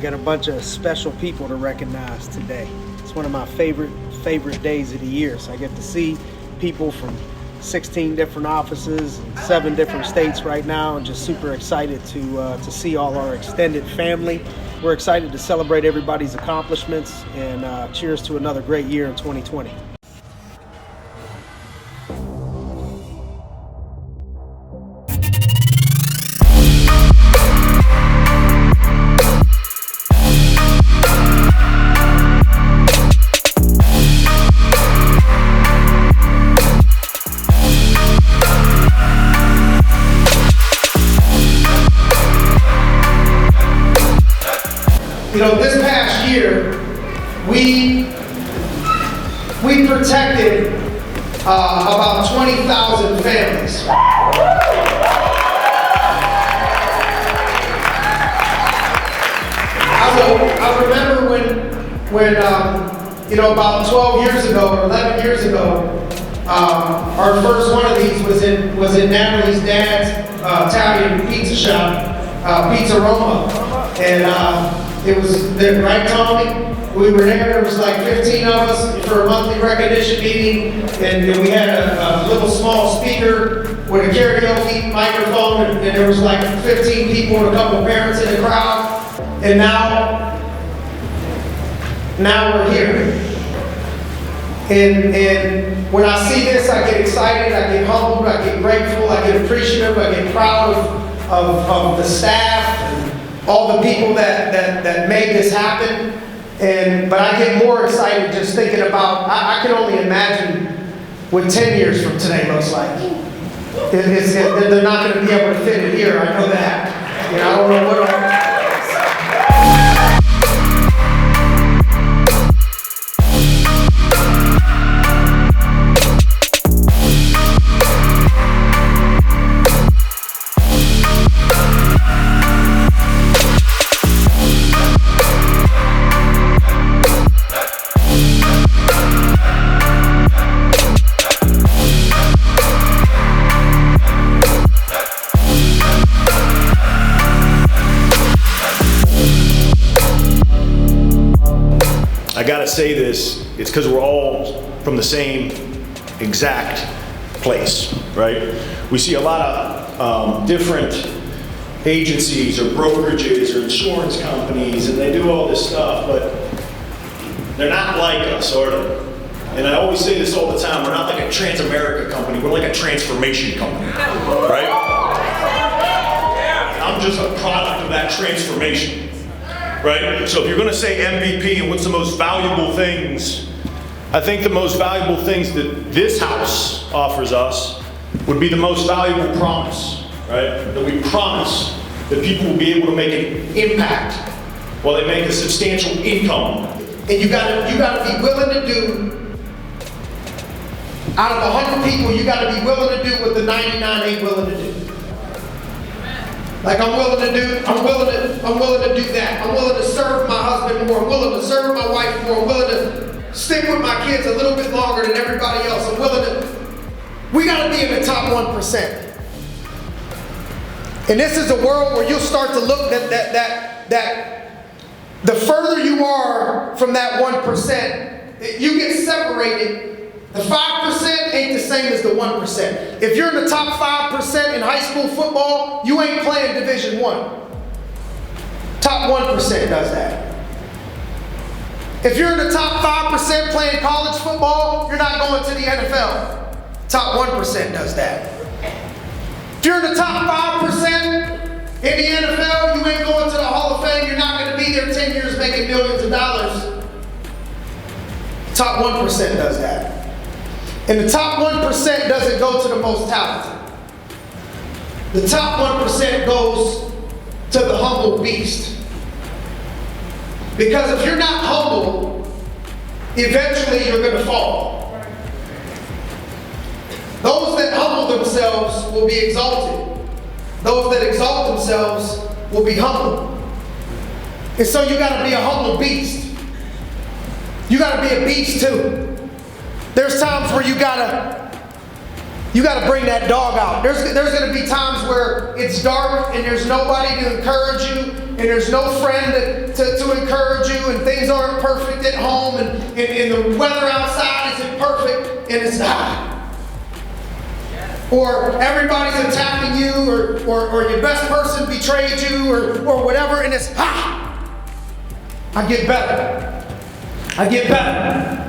got a bunch of special people to recognize today. It's one of my favorite days of the year. So I get to see people from 16 different offices and 7 different states right now, and just super excited to see all our extended family. We're excited to celebrate everybody's accomplishments, and cheers to another great year in 2020. You know, this past year, we protected about 20,000 families. I remember when you know, about 12 years ago or 11 years ago, our first one of these was in Natalie's dad's Italian pizza shop, Pizza Roma, and it was there, right, Tony? We were there was like 15 of us for a monthly recognition meeting, and we had a little small speaker with a karaoke microphone, and there was like 15 people and a couple of parents in the crowd. And now we're here. And when I see this, I get excited, I get humbled, I get grateful, I get appreciative, I get proud of the staff and all the people that made this happen. But I get more excited just thinking about, I can only imagine what 10 years from today looks like. They're not going to be able to fit it here, I know that. You know, I don't know what I gotta say this, it's because we're all from the same exact place, right? We see a lot of different agencies or brokerages or insurance companies, and they do all this stuff, but they're not like us, are they? And I always say this all the time, we're not like a Trans-America company, we're like a transformation company, right? I'm just a product of that transformation. Right? So if you're going to say MVP and what's the most valuable things, I think the most valuable things that this house offers us would be the most valuable promise, right? That we promise that people will be able to make an impact while they make a substantial income. And you gotta be willing to do, out of 100 people, you gotta be willing to do what the 99 ain't willing to do. Like I'm willing to do that. I'm willing to serve my husband more. I'm willing to serve my wife more. I'm willing to stick with my kids a little bit longer than everybody else. I'm willing to. We got to be in the top 1%. And this is a world where you'll start to look at that the further you are from that 1%, you get separated. The 5% ain't the same as the 1%. If you're in the top 5% in high school football, you ain't playing Division I. Top 1% does that. If you're in the top 5% playing college football, you're not going to the NFL. Top 1% does that. If you're in the top 5% in the NFL, you ain't going to the Hall of Fame. You're not going to be there 10 years making millions of dollars. Top 1% does that. And the top 1% doesn't go to the most talented. The top 1% goes to the humble beast. Because if you're not humble, eventually you're going to fall. Those that humble themselves will be exalted. Those that exalt themselves will be humble. And so you got to be a humble beast. You got to be a beast too. There's times where you gotta bring that dog out. There's gonna be times where it's dark and there's nobody to encourage you. and there's no friend to encourage you, and things aren't perfect at home, and the weather outside isn't perfect, and it's hot. Or everybody's attacking you, or your best person betrayed you, or whatever, and it's hot. I get better. I get better.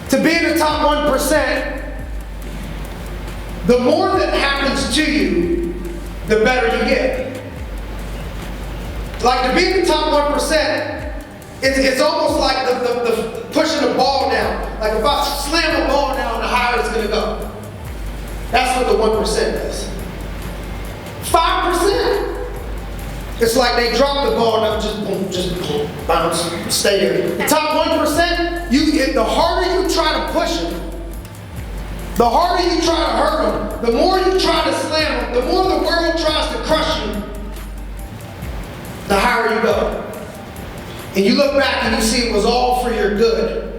To be in the top 1%, the more that happens to you, the better you get. Like to be in the top 1%, it's almost like the pushing the ball down. Like if I slam the ball down, the higher it's going to go. That's what the 1% does. 5%, it's like they drop the ball and just boom, bounce, stay there. The top 1%, the harder you try to push them, the harder you try to hurt them, the more you try to slam them, the more the world tries to crush you, the higher you go. And you look back and you see it was all for your good.